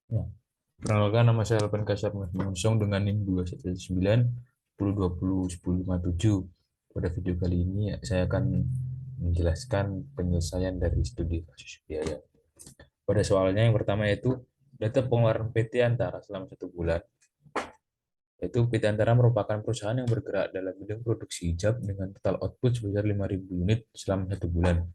Ya. Perkenalkan, nama saya Alvan Kasyaf Mensong dengan NIM 219 1020 1057. Pada video kali ini saya akan menjelaskan penyelesaian dari studi kasus biaya. Pada soalnya yang pertama yaitu data pengeluaran PT Antara selama 1 bulan. Yaitu PT Antara merupakan perusahaan yang bergerak dalam bidang produksi hijab dengan total output sebesar 5.000 unit selama 1 bulan.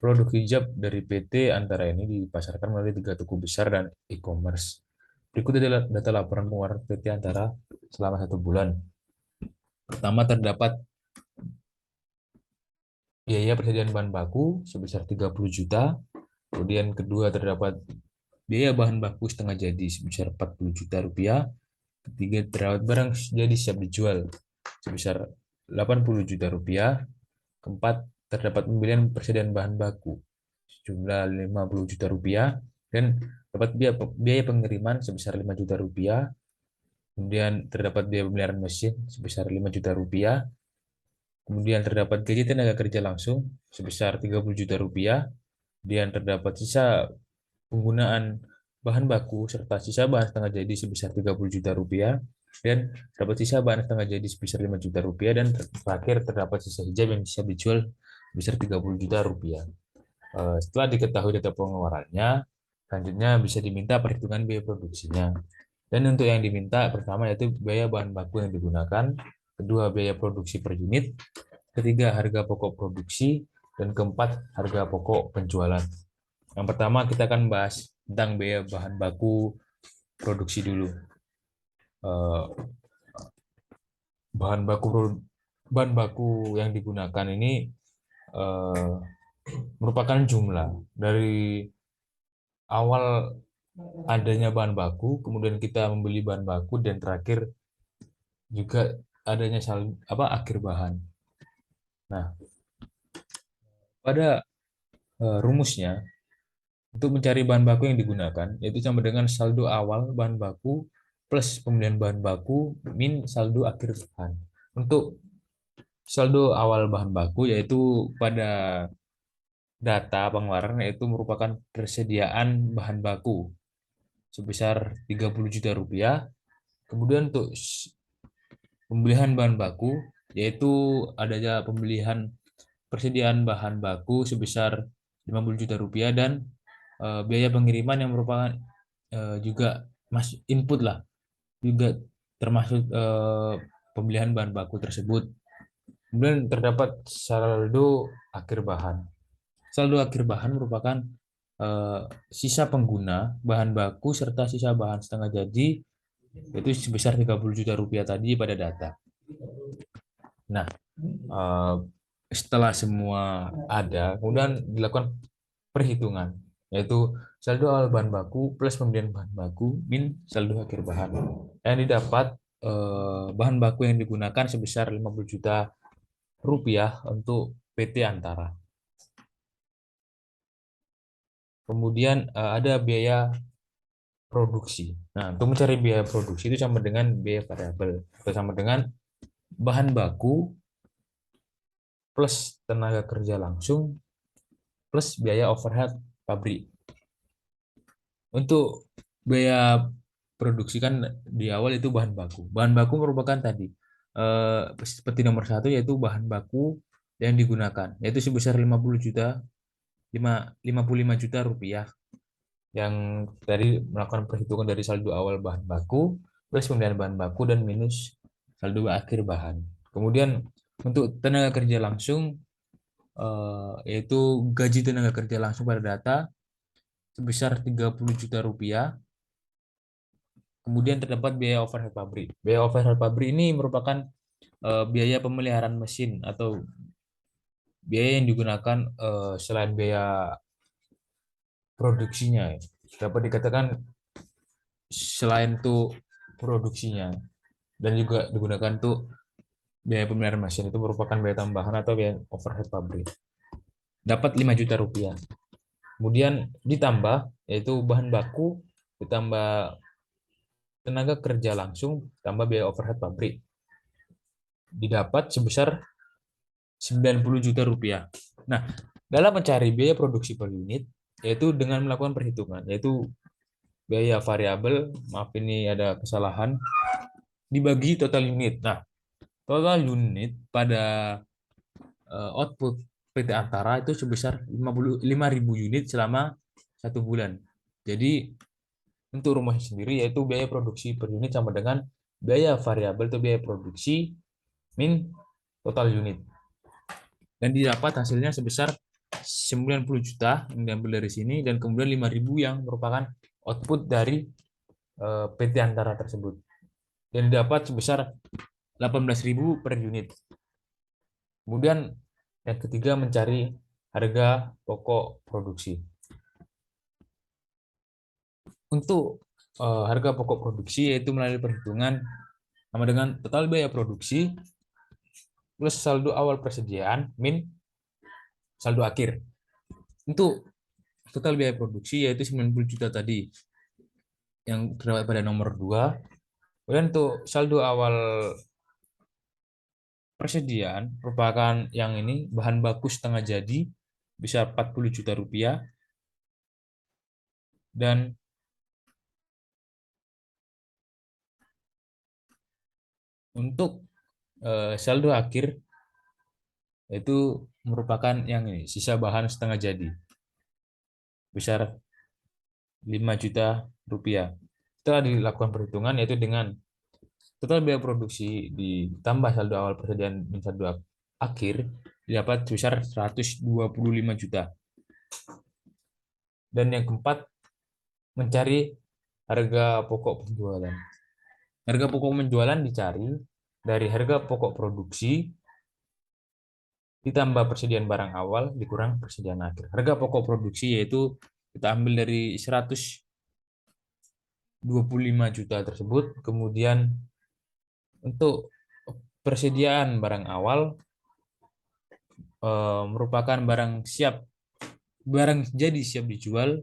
Produk hijab dari PT Antara ini dipasarkan melalui 3 toko besar dan e-commerce. Berikut adalah data laporan pengeluaran PT Antara selama 1 bulan. Pertama, terdapat biaya persediaan bahan baku sebesar 30 juta. Kemudian kedua, terdapat biaya bahan baku setengah jadi sebesar 40 juta rupiah. Ketiga, terdapat barang jadi siap dijual sebesar 80 juta rupiah. Keempat, terdapat pembelian persediaan bahan baku sejumlah 50 juta rupiah. Dan dapat biaya pengiriman sebesar 5 juta rupiah. Kemudian terdapat biaya pemeliharaan mesin sebesar 5 juta rupiah. Kemudian terdapat gaji tenaga kerja langsung sebesar 30 juta rupiah. Kemudian terdapat sisa penggunaan bahan baku serta sisa bahan setengah jadi sebesar 30 juta rupiah. Dan terdapat sisa bahan setengah jadi sebesar 5 juta rupiah. Dan terakhir terdapat sisa hijab yang bisa dijual sebesar 30 juta rupiah. Setelah diketahui data pengeluarannya, selanjutnya bisa diminta perhitungan biaya produksinya. Dan untuk yang diminta pertama yaitu biaya bahan baku yang digunakan, kedua biaya produksi per unit, ketiga harga pokok produksi, dan keempat harga pokok penjualan. Yang pertama kita akan bahas tentang biaya bahan baku produksi dulu. Eh, bahan baku bahan baku yang digunakan ini eh, merupakan jumlah dari awal adanya bahan baku, kemudian kita membeli bahan baku, dan terakhir juga adanya akhir bahan. Nah, pada rumusnya untuk mencari bahan baku yang digunakan yaitu sama dengan saldo awal bahan baku plus pembelian bahan baku min saldo akhir bahan. Untuk saldo awal bahan baku yaitu pada data pengeluaran yaitu merupakan persediaan bahan baku sebesar 30 juta rupiah. Kemudian untuk pembelian bahan baku yaitu adanya pembelian persediaan bahan baku sebesar 50 juta rupiah dan biaya pengiriman yang merupakan juga input lah, juga termasuk pembelian bahan baku tersebut. Kemudian terdapat saldo akhir bahan. Saldo akhir bahan merupakan eh, sisa pengguna bahan baku serta sisa bahan setengah jadi yaitu sebesar 30 juta rupiah tadi pada data. Nah, eh, setelah semua ada, kemudian dilakukan perhitungan, yaitu saldo awal bahan baku plus pembelian bahan baku min saldo akhir bahan. Yang didapat bahan baku yang digunakan sebesar 50 juta rupiah untuk PT Antara. Kemudian ada biaya produksi. Nah, untuk mencari biaya produksi itu sama dengan biaya variabel atau sama dengan bahan baku plus tenaga kerja langsung plus biaya overhead pabrik. Untuk biaya produksi kan di awal itu bahan baku. Bahan baku merupakan tadi seperti nomor satu yaitu bahan baku yang digunakan yaitu sebesar 50 juta 55 juta rupiah yang tadi melakukan perhitungan dari saldo awal bahan baku plus pembelian bahan baku dan minus saldo akhir bahan. Kemudian untuk tenaga kerja langsung yaitu gaji tenaga kerja langsung pada data sebesar 30 juta rupiah. Kemudian terdapat biaya overhead pabrik. Biaya overhead pabrik ini merupakan biaya pemeliharaan mesin atau biaya yang digunakan selain biaya produksinya. Dapat dikatakan selain itu produksinya dan juga digunakan tuh biaya pemeliharaan mesin itu merupakan biaya tambahan atau biaya overhead pabrik. Dapat 5 juta rupiah. Kemudian ditambah yaitu bahan baku ditambah tenaga kerja langsung tambah biaya overhead pabrik didapat sebesar 90 juta rupiah. Nah, dalam mencari biaya produksi per unit, yaitu dengan melakukan perhitungan, yaitu biaya variabel, maaf ini ada kesalahan, dibagi total unit. Nah, total unit pada output PT Antara itu sebesar 5.000 unit selama 1 bulan. Jadi untuk rumahnya sendiri yaitu biaya produksi per unit sama dengan biaya variabel atau biaya produksi min total unit. Dan didapat hasilnya sebesar 90 juta yang diambil dari sini dan kemudian 5.000 yang merupakan output dari PT Antara tersebut. Dan didapat sebesar 18.000 per unit. Kemudian yang ketiga mencari harga pokok produksi. Untuk harga pokok produksi yaitu melalui perhitungan sama dengan total biaya produksi plus saldo awal persediaan min saldo akhir. Untuk total biaya produksi yaitu 90 juta tadi yang terdapat pada nomor 2. Kemudian untuk saldo awal persediaan merupakan yang ini bahan baku setengah jadi bisa 40 juta rupiah dan untuk saldo akhir itu merupakan yang ini sisa bahan setengah jadi besar 5 juta rupiah. Setelah dilakukan perhitungan yaitu dengan total biaya produksi ditambah saldo awal persediaan dan saldo akhir didapat sebesar 125 juta. Dan yang keempat mencari harga pokok penjualan. Harga pokok penjualan dicari dari harga pokok produksi ditambah persediaan barang awal dikurang persediaan akhir. Harga pokok produksi yaitu kita ambil dari 125 juta tersebut, kemudian untuk persediaan barang awal merupakan barang jadi siap dijual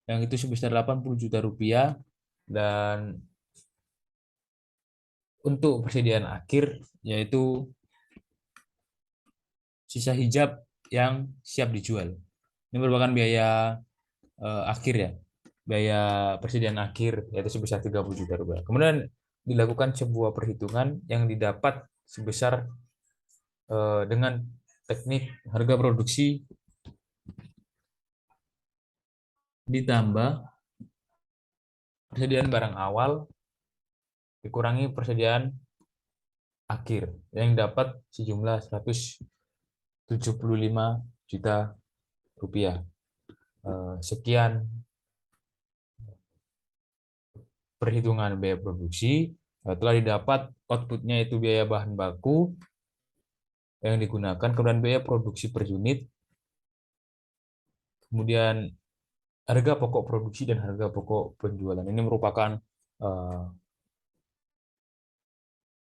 yang itu sebesar 80 juta rupiah dan untuk persediaan akhir yaitu sisa hijab yang siap dijual. Ini merupakan biaya akhir ya, biaya persediaan akhir yaitu sebesar 30 juta rupiah. Kemudian dilakukan sebuah perhitungan yang didapat sebesar dengan teknik harga produksi ditambah persediaan barang awal dikurangi persediaan akhir yang dapat sejumlah 175 juta rupiah. Sekian perhitungan biaya produksi. Telah didapat outputnya itu biaya bahan baku yang digunakan, kemudian biaya produksi per unit, kemudian harga pokok produksi dan harga pokok penjualan. Ini merupakan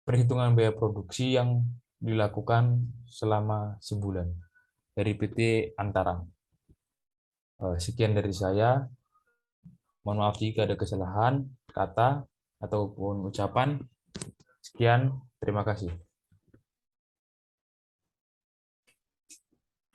perhitungan biaya produksi yang dilakukan selama sebulan dari PT Antara. Sekian dari saya. Mohon maaf jika ada kesalahan kata ataupun ucapan. Sekian, terima kasih.